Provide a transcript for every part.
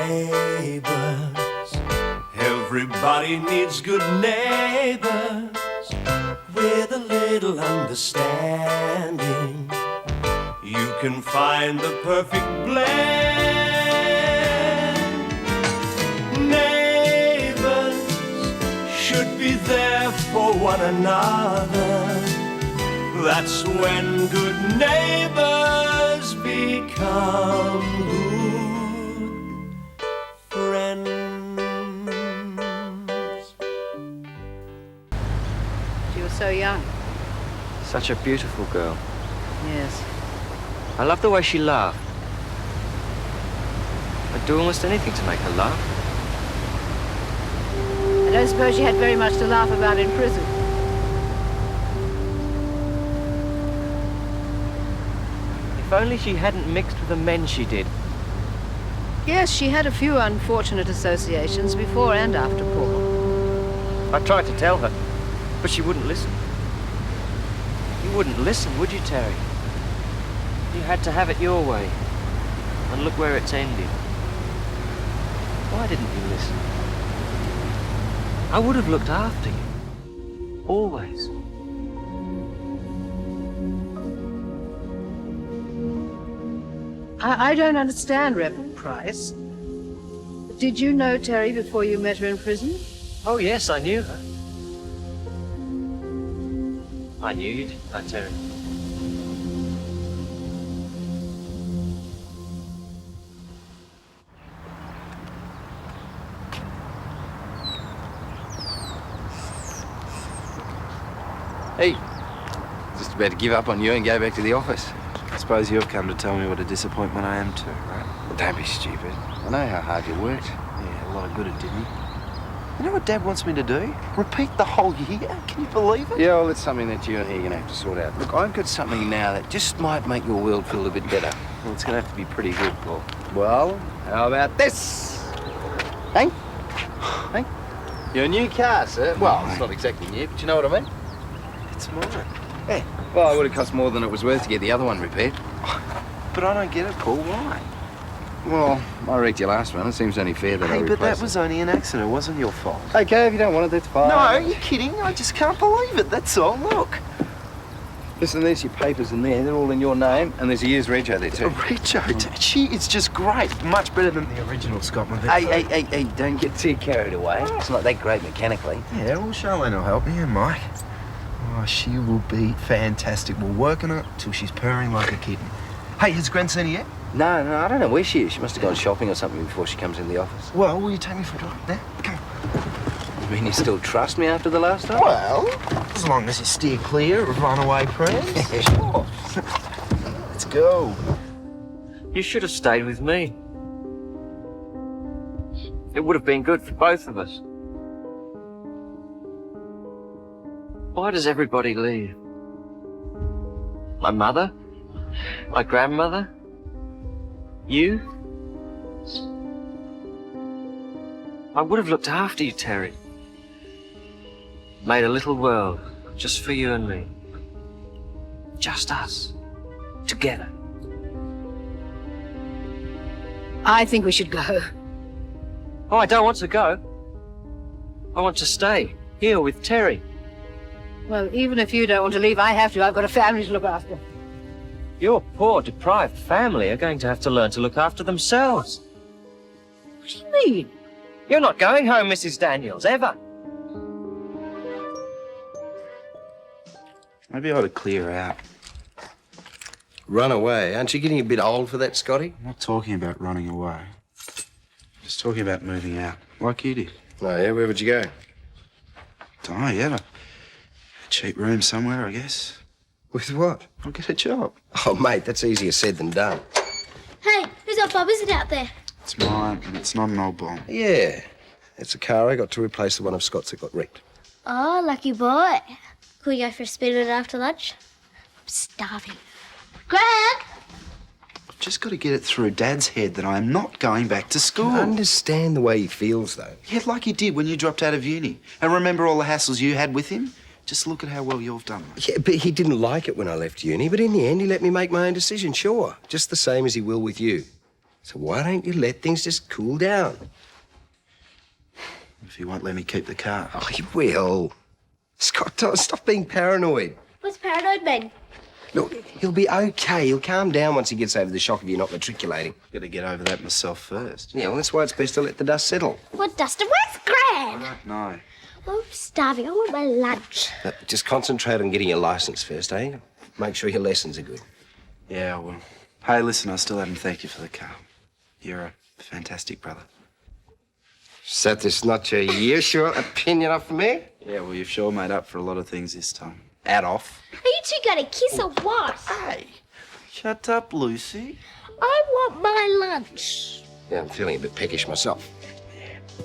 neighbors. Everybody needs good neighbors with a little understanding. You can find the perfect blend. Neighbors should be there for one another. That's when good neighbors become good friends. She was so young. Such a beautiful girl. Yes. I love the way she laughed. I'd do almost anything to make her laugh. I don't suppose she had very much to laugh about in prison. If only she hadn't mixed with the men she did. Yes, she had a few unfortunate associations before and after Paul. I tried to tell her, but she wouldn't listen. You wouldn't listen, would you, Terry? You had to have it your way. And look where it's ended. Why didn't you listen? I would have looked after you. Always. I don't understand, Reverend Price. Did you know Terry before you met her in prison? Oh, yes, I knew her. I knew you didn't, I, Terry. Hey, just about to give up on you and go back to the office. I suppose you've come to tell me what a disappointment I am too, right? Well, don't be stupid. I know how hard you worked. Yeah, a lot of good it did me. You know what Dad wants me to do? Repeat the whole year? Can you believe it? Yeah, well, it's something that you and he are going to have to sort out. Look, I've got something now that just might make your world feel a bit better. Well, it's going to have to be pretty good, Paul. Well, how about this? Hey? Hey? Your new car, sir. Well, it's not exactly new, but you know what I mean? It's mine. Yeah. Well, it would have cost more than it was worth to get the other one repaired. But I don't get it, Paul. Why? Well, I wrecked your last one. It seems only fair that I Hey, replace but that it. was only an accident. It wasn't your fault. Okay, if you don't want it, that's fine. No, you're kidding. I just can't believe it. That's all. Look. Listen, there's your papers in there. They're all in your name, and there's a year's rego there A too. Richo, gee, it's just great. Much better than the original Scotland. Hey, don't get too carried away. It's not that great mechanically. Yeah, well, Charlene will help me, and Mike. Oh, she will be fantastic. We'll work on it till she's purring like a kitten. Hey, has Gran seen her yet? No, I don't know where she is. She must have gone shopping or something before she comes in the office. Well, will you take me for a drive? Now, come on. You mean you still trust me after the last time? Well, as long as you steer clear of runaway friends. Yeah, sure. Let's go. You should have stayed with me. It would have been good for both of us. Why does everybody leave? My mother? My grandmother? You? I would have looked after you, Terry. Made a little world just for you and me. Just us. Together. I think we should go. Oh, I don't want to go. I want to stay here with Terry. Well, even if you don't want to leave, I have to. I've got a family to look after. Your poor, deprived family are going to have to learn to look after themselves. What do you mean? You're not going home, Mrs. Daniels, ever. Maybe I ought to clear out. Run away? Aren't you getting a bit old for that, Scotty? I'm not talking about running away. I'm just talking about moving out, like you did. Oh, yeah? Where would you go? Don't know yet. A cheap room somewhere, I guess. With what? I'll get a job. Oh, mate, that's easier said than done. Hey, whose old Bob is it out there? It's mine, and it's not an old bomb. Yeah. It's a car I got to replace the one of Scott's that got wrecked. Oh, lucky boy. Could we go for a speed at after lunch? I'm starving. Greg! I've just got to get it through Dad's head that I am not going back to school. I understand the way he feels, though. Yeah, like he did when you dropped out of uni. And remember all the hassles you had with him? Just look at how well you've done. Yeah, but he didn't like it when I left uni, but in the end he let me make my own decision, sure. Just the same as he will with you. So why don't you let things just cool down? If he won't let me keep the car. Oh, he will. Scott, stop being paranoid. What's paranoid mean? Look, he'll be okay. He'll calm down once he gets over the shock of you not matriculating. Got to get over that myself first. Yeah, well, that's why it's best to let the dust settle. What, Dustin? Where's Gran? No. I'm starving. I want my lunch. Just concentrate on getting your license first, eh? Make sure your lessons are good. Yeah, I will. Hey, listen, I still haven't thanked you for the car. You're a fantastic brother. So that's not your usual opinion of me? Yeah, well, you've sure made up for a lot of things this time. Add off. Are you two going to kiss or what? Hey, shut up, Lucy. I want my lunch. Yeah, I'm feeling a bit peckish myself.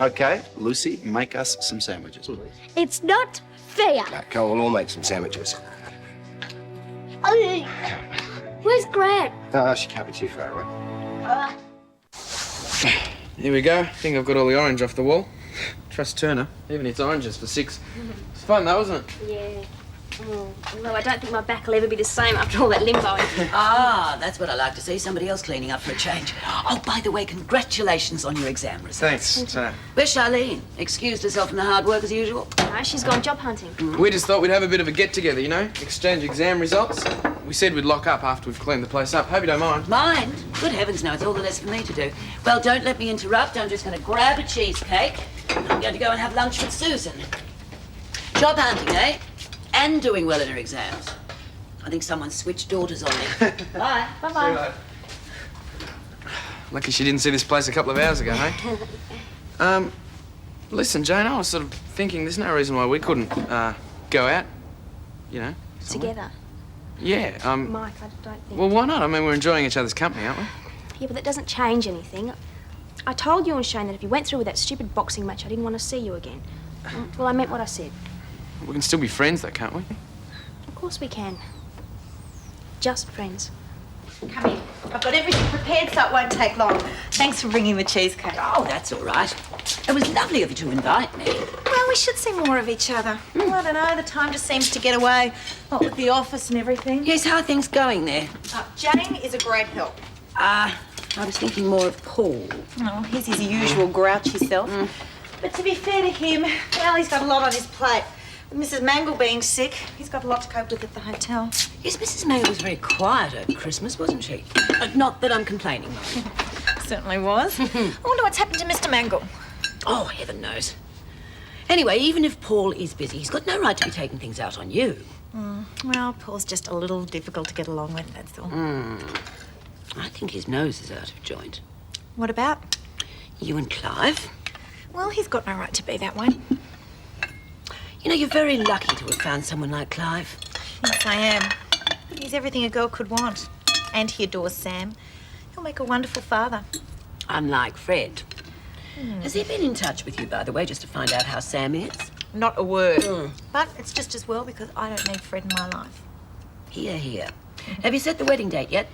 Okay, Lucy, make us some sandwiches. It's not fair. No, Cole, we'll all make some sandwiches. Oh, where's Gran? Oh, she can't be too far away. Here we go. I think I've got all the orange off the wall. Trust Turner. Even its oranges for 6. It's fun though, isn't it? Yeah. Although I don't think my back will ever be the same after all that limboing. Ah, that's what I like to see. Somebody else cleaning up for a change. Oh, by the way, congratulations on your exam results. Thanks. Where's Charlene? Excused herself from the hard work as usual? No, she's gone job hunting. We just thought we'd have a bit of a get-together, you know? Exchange exam results. We said we'd lock up after we've cleaned the place up. Hope you don't mind. Mind? Good heavens, no, it's all the less for me to do. Well, don't let me interrupt. I'm just going to grab a cheesecake. I'm going to go and have lunch with Susan. Job hunting, eh? And doing well in her exams. I think someone switched daughters on me. Bye. Bye-bye. Lucky she didn't see this place a couple of hours ago, hey? Listen, Jane, I was sort of thinking there's no reason why we couldn't, go out, you know? somewhere. Together. Yeah, Mike, I don't think... well, why not? I mean, we're enjoying each other's company, aren't we? Yeah, but that doesn't change anything. I told you and Shane that if you went through with that stupid boxing match, I didn't want to see you again. Well, I meant what I said. We can still be friends, though, can't we? Of course we can. Just friends. Come in. I've got everything prepared so it won't take long. Thanks for bringing the cheesecake. Oh, that's all right. It was lovely of you to invite me. Well, we should see more of each other. Well, I don't know, the time just seems to get away. What with the office and everything. Yes, how are things going there? Jane is a great help. I was thinking more of Paul. Oh, he's his usual grouchy self. But to be fair to him, well, he's got a lot on his plate. With Mrs. Mangle being sick, he's got a lot to cope with at the hotel. Yes, Mrs. Mangle was very quiet over Christmas, wasn't she? Not that I'm complaining, Mum. Certainly was. I wonder what's happened to Mr. Mangle. Oh, heaven knows. Anyway, even if Paul is busy, he's got no right to be taking things out on you. Well, Paul's just a little difficult to get along with, that's all. I think his nose is out of joint. What about? You and Clive? Well, he's got no right to be that way. You know, you're very lucky to have found someone like Clive. Yes, I am. He's everything a girl could want. And he adores Sam. He'll make a wonderful father. Unlike Fred. Has he been in touch with you, by the way, just to find out how Sam is? Not a word. But it's just as well because I don't need Fred in my life. Hear, hear. Have you set the wedding date yet?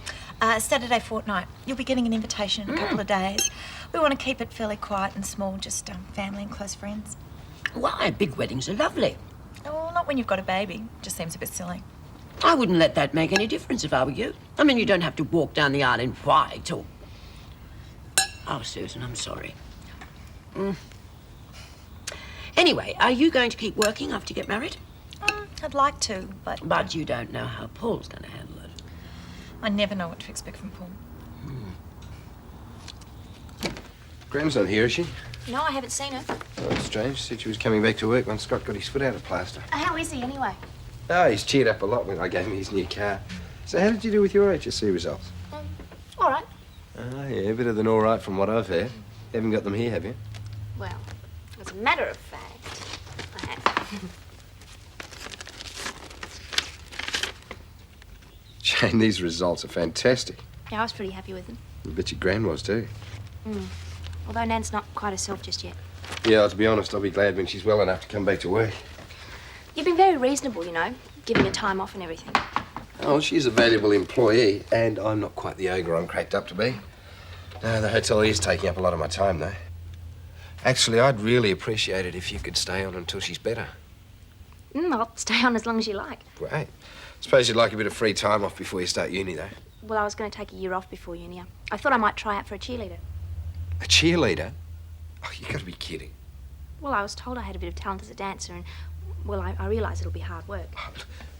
Saturday fortnight. You'll be getting an invitation in a couple of days. We want to keep it fairly quiet and small, just family and close friends. Why? Big weddings are lovely. Oh, not when you've got a baby. Just seems a bit silly. I wouldn't let that make any difference if I were you. I mean, you don't have to walk down the aisle in white or... Oh, Susan, I'm sorry. Anyway, are you going to keep working after you get married? I'd like to, but... But you don't know how Paul's going to handle it. I never know what to expect from Paul. Graham's not here, is she? No, I haven't seen her. Oh, it's strange. She said she was coming back to work when Scott got his foot out of plaster. How is he, anyway? Oh, he's cheered up a lot when I gave him his new car. So how did you do with your HSC results? All right. Oh, yeah, better than all right from what I've heard. You haven't got them here, have you? Well, as a matter of fact, I have. Jane, these results are fantastic. Yeah, I was pretty happy with them. I bet your Gran was too. Although Nan's not quite herself just yet. Yeah, to be honest, I'll be glad when she's well enough to come back to work. You've been very reasonable, you know, giving her time off and everything. Oh, she's a valuable employee, and I'm not quite the ogre I'm cracked up to be. No, the hotel is taking up a lot of my time, though. Actually, I'd really appreciate it if you could stay on until she's better. I'll stay on as long as you like. Great. Suppose you'd like a bit of free time off before you start uni, though. Well, I was going to take a year off before uni. I thought I might try out for a cheerleader. A cheerleader? Oh, you got to be kidding. Well, I was told I had a bit of talent as a dancer, and, well, I realise it'll be hard work.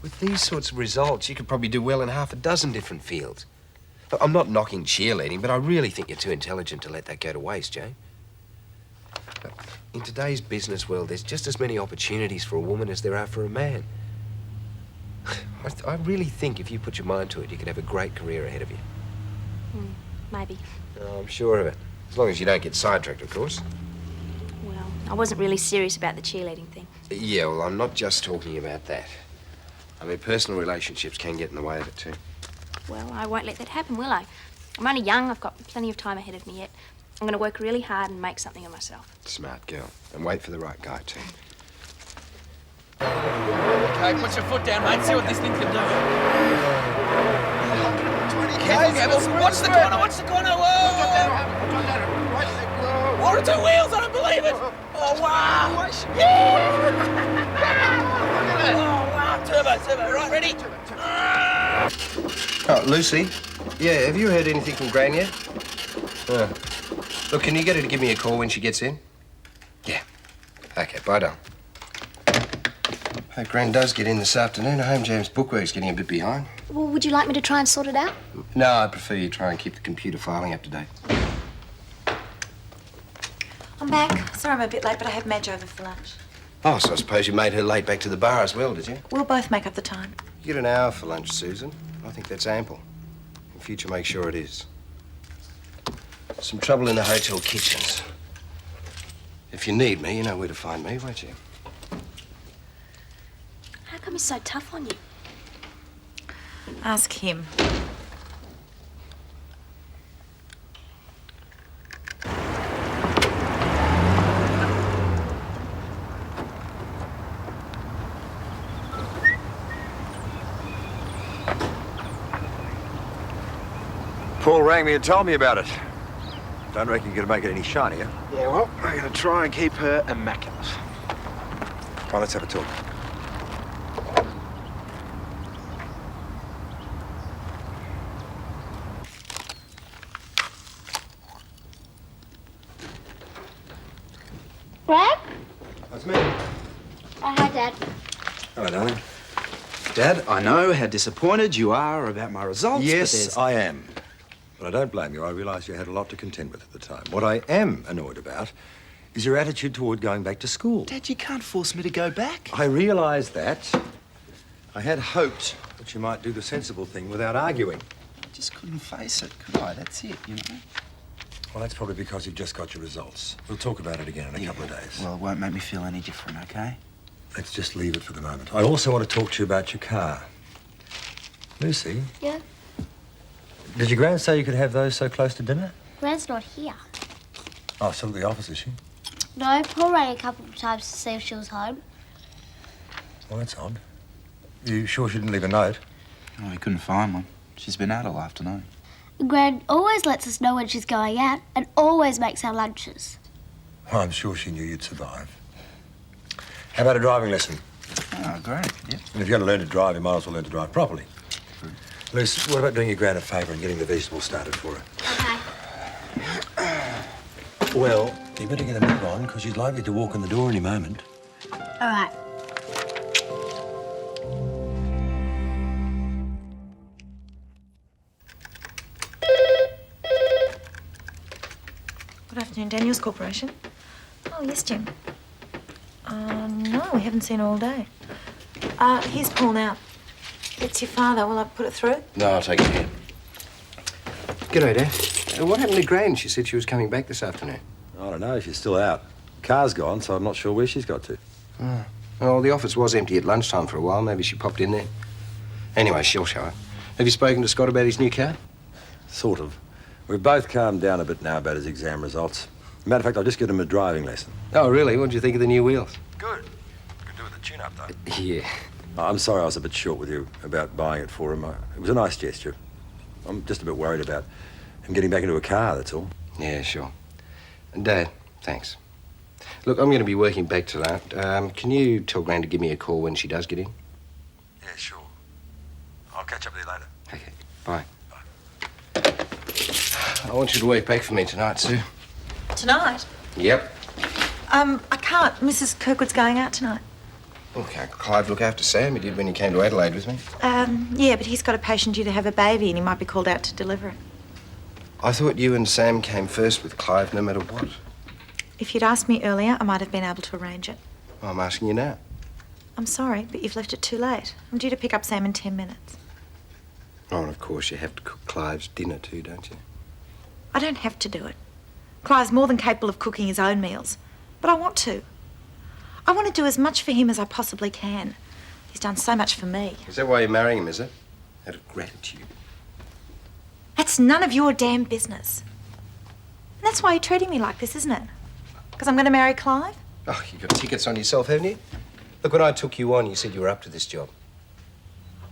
With these sorts of results, you could probably do well in half a dozen different fields. Look, I'm not knocking cheerleading, but I really think you're too intelligent to let that go to waste, Jane. But in today's business world, there's just as many opportunities for a woman as there are for a man. I really think if you put your mind to it, you could have a great career ahead of you. Maybe. Oh, I'm sure of it. As long as you don't get sidetracked, of course. Well, I wasn't really serious about the cheerleading thing. Yeah, well, I'm not just talking about that. I mean, personal relationships can get in the way of it, too. Well, I won't let that happen, will I? I'm only young. I've got plenty of time ahead of me yet. I'm going to work really hard and make something of myself. Smart girl. And wait for the right guy, too. Okay, put your foot down, mate. See what this thing can do. Careful, Gabbles. Watch the corner, watch the corner. Whoa! One or two wheels, I don't believe it. Oh, wow. Yeah! Oh, wow. Turbo. Right, ready? Oh, Lucy. Yeah, have you heard anything from Gran yet? Look, can you get her to give me a call when she gets in? Yeah. Okay, bye, darling. Hope Gran does get in this afternoon. Home James' bookwork's getting a bit behind. Well, would you like me to try and sort it out? No, I'd prefer you try and keep the computer filing up to date. I'm back. Sorry I'm a bit late, but I had Madge over for lunch. Oh, so I suppose you made her late back to the bar as well, did you? We'll both make up the time. You get an hour for lunch, Susan. I think that's ample. In future, make sure it is. Some trouble in the hotel kitchens. If you need me, you know where to find me, won't you? How come he's so tough on you? Ask him. Paul rang me and told me about it. Don't reckon you're gonna make it any shinier. Yeah, well, I'm gonna try and keep her immaculate. Well, let's have a talk. Greg? That's me. Oh, hi, Dad. Hello, darling. Dad, I know how disappointed you are about my results, but Yes, there's... I am. But I don't blame you. I realise you had a lot to contend with at the time. What I am annoyed about is your attitude toward going back to school. Dad, you can't force me to go back. I realise that. I had hoped that you might do the sensible thing without arguing. I just couldn't face it, could I? That's it, you know? Well, that's probably because you've just got your results. We'll talk about it again in a couple of days. Well, it won't make me feel any different, okay? Let's just leave it for the moment. I also want to talk to you about your car. Lucy, Yeah? did your gran say you could have those so close to dinner? Gran's not here. Oh, still at the office, is she? No, Paul rang a couple of times to see if she was home. Well, that's odd. You sure she didn't leave a note? Oh, we couldn't find one. She's been out all afternoon. Gran always lets us know when she's going out and always makes our lunches. Well, I'm sure she knew you'd survive. How about a driving lesson? Oh, great, yeah. And if you're going to learn to drive, you might as well learn to drive properly. Luce, what about doing your gran a favour and getting the vegetables started for her? Okay. Well, you better get a move on, because she's likely to walk in the door any moment. All right. Good afternoon, Daniels Corporation. Oh, yes, Jim. No, we haven't seen her all day. Here's Paul now. It's your father. Will I put it through? No, I'll take it here. G'day, Dad. What happened to Gran? She said she was coming back this afternoon. I don't know, she's still out. Car's gone, so I'm not sure where she's got to. Oh. Well, the office was empty at lunchtime for a while. Maybe she popped in there. Anyway, she'll show up. Have you spoken to Scott about his new car? Sort of. We've both calmed down a bit now about his exam results. Matter of fact, I'll just give him a driving lesson. Oh, really? What did you think of the new wheels? Good. Could do with a tune-up, though. Yeah. I'm sorry I was a bit short with you about buying it for him. It was a nice gesture. I'm just a bit worried about him getting back into a car, that's all. Yeah, sure. Dad, thanks. Look, I'm going to be working back tonight. Can you tell Gran to give me a call when she does get in? Yeah, sure. I'll catch up with you later. Okay, bye. Bye. I want you to work back for me tonight, Sue. Tonight? Yep. I can't. Mrs. Kirkwood's going out tonight. Well, can't Clive look after Sam? He did when he came to Adelaide with me. Yeah, but he's got a patient due to have a baby and he might be called out to deliver it. I thought you and Sam came first with Clive no matter what. If you'd asked me earlier, I might have been able to arrange it. Well, I'm asking you now. I'm sorry, but you've left it too late. I'm due to pick up Sam in 10 minutes. Oh, and of course you have to cook Clive's dinner too, don't you? I don't have to do it. Clive's more than capable of cooking his own meals, but I want to. I want to do as much for him as I possibly can. He's done so much for me. Is that why you're marrying him, is it? Out of gratitude? That's none of your damn business. And that's why you're treating me like this, isn't it? Because I'm going to marry Clive? Oh, you got tickets on yourself, haven't you? Look, when I took you on, you said you were up to this job.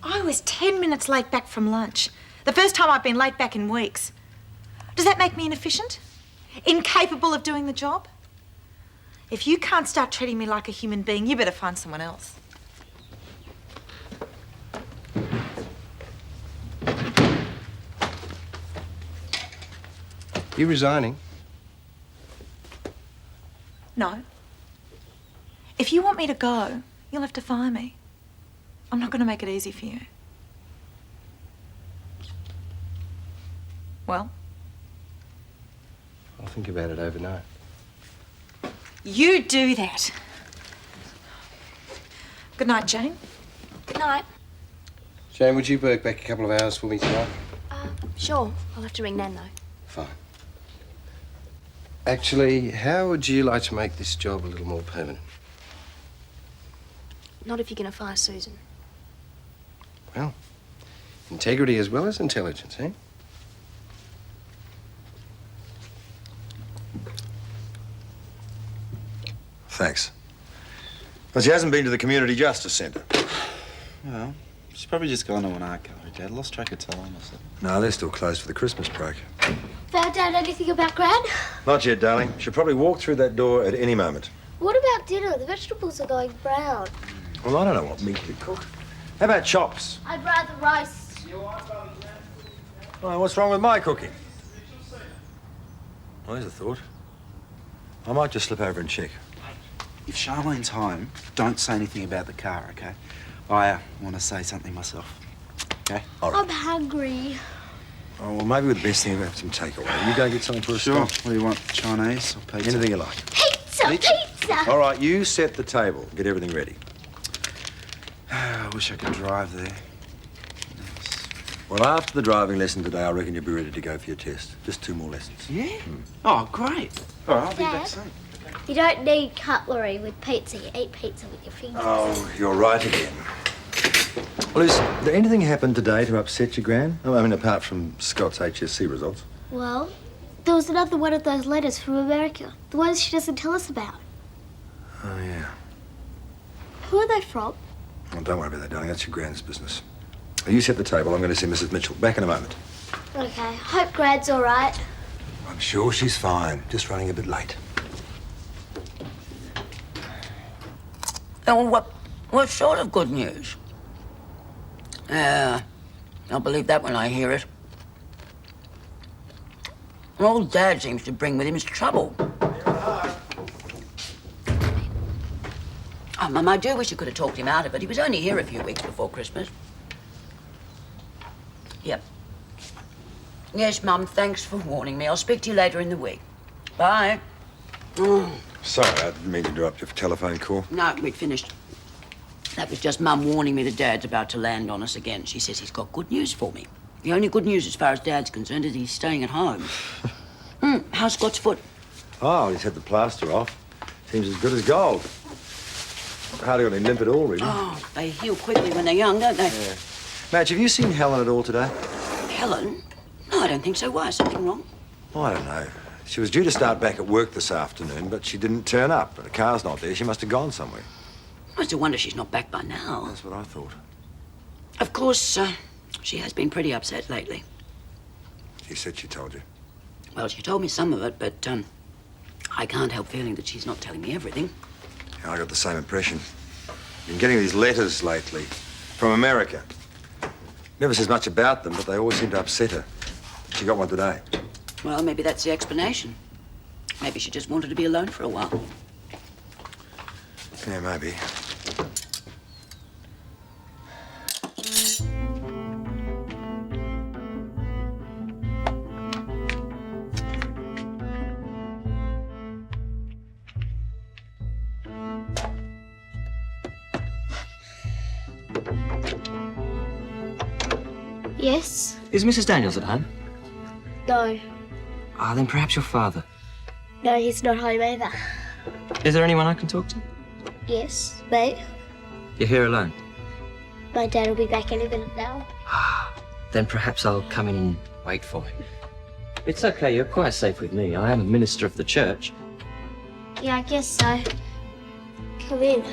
I was 10 minutes late back from lunch. The first time I've been late back in weeks. Does that make me inefficient? Incapable of doing the job? If you can't start treating me like a human being, you better find someone else. You resigning? No. If you want me to go, you'll have to fire me. I'm not going to make it easy for you. Well? I'll think about it overnight. You do that. Good night, Jane. Good night. Jane, would you work back a couple of hours for me tonight? Sure. I'll have to ring Nan, though. Fine. Actually, how would you like to make this job a little more permanent? Not if you're going to fire Susan. Well, integrity as well as intelligence, eh? Thanks. Well, she hasn't been to the Community Justice Centre. Well, she's probably just gone to an art gallery, Dad. Lost track of time or something. No, they're still closed for the Christmas break. Found out anything about Gran? Not yet, darling. She'll probably walk through that door at any moment. What about dinner? The vegetables are going brown. Well, I don't know what meat to cook. How about chops? I'd rather rice. Well, what's wrong with my cooking? Well, there's a thought. I might just slip over and check. If Charlene's home, don't say anything about the car, okay? I want to say something myself. Okay? All right. I'm hungry. Oh, well, maybe the best thing about some takeaway. You go get something for us. Sure. What do you want? Chinese or pizza? Anything you like. Pizza! Pizza! All right, you set the table. Get everything ready. I wish I could drive there. Well, after the driving lesson today, I reckon you'll be ready to go for your test. Just 2 more lessons. Yeah? Oh, great. All right, I'll be back Dad? soon. You don't need cutlery with pizza. You eat pizza with your fingers. Oh, you're right again. Well, did anything happen today to upset you, Gran? I mean, apart from Scott's HSC results. Well, there was another one of those letters from America. The ones she doesn't tell us about. Oh, yeah. Who are they from? Well, don't worry about that, darling. That's your Gran's business. You set the table. I'm going to see Mrs. Mitchell. Back in a moment. Okay. Hope Grad's all right. I'm sure she's fine. Just running a bit late. Oh, what sort of good news? I'll believe that when I hear it. All Dad seems to bring with him is trouble. Oh, Mum, I do wish you could have talked him out of it. He was only here a few weeks before Christmas. Yep. Yes, Mum, thanks for warning me. I'll speak to you later in the week. Bye. Oh. Sorry, I didn't mean to interrupt your telephone call. No, we'd finished. That was just Mum warning me that Dad's about to land on us again. She says he's got good news for me. The only good news as far as Dad's concerned is he's staying at home. How's Scott's foot? Oh, he's had the plaster off. Seems as good as gold. Hardly got any limp at all, really. Oh, they heal quickly when they're young, don't they? Yeah. Madge, have you seen Helen at all today? Helen? No, I don't think so. Why? Something wrong? I don't know. She was due to start back at work this afternoon, but she didn't turn up. The car's not there. She must have gone somewhere. I still wonder she's not back by now. That's what I thought. Of course, she has been pretty upset lately. She said she told you. Well, she told me some of it, but I can't help feeling that she's not telling me everything. Yeah, I got the same impression. Been getting these letters lately from America. Never says much about them, but they always seem to upset her. She got one today. Well, maybe that's the explanation. Maybe she just wanted to be alone for a while. Yeah, maybe. Yes? Is Mrs. Daniels at home? No. Ah, then perhaps your father. No, he's not home either. Is there anyone I can talk to? Yes, mate. You're here alone? My dad will be back any minute now. Then perhaps I'll come in and wait for him. It's okay, you're quite safe with me. I am a minister of the church. Yeah, I guess so. Come in.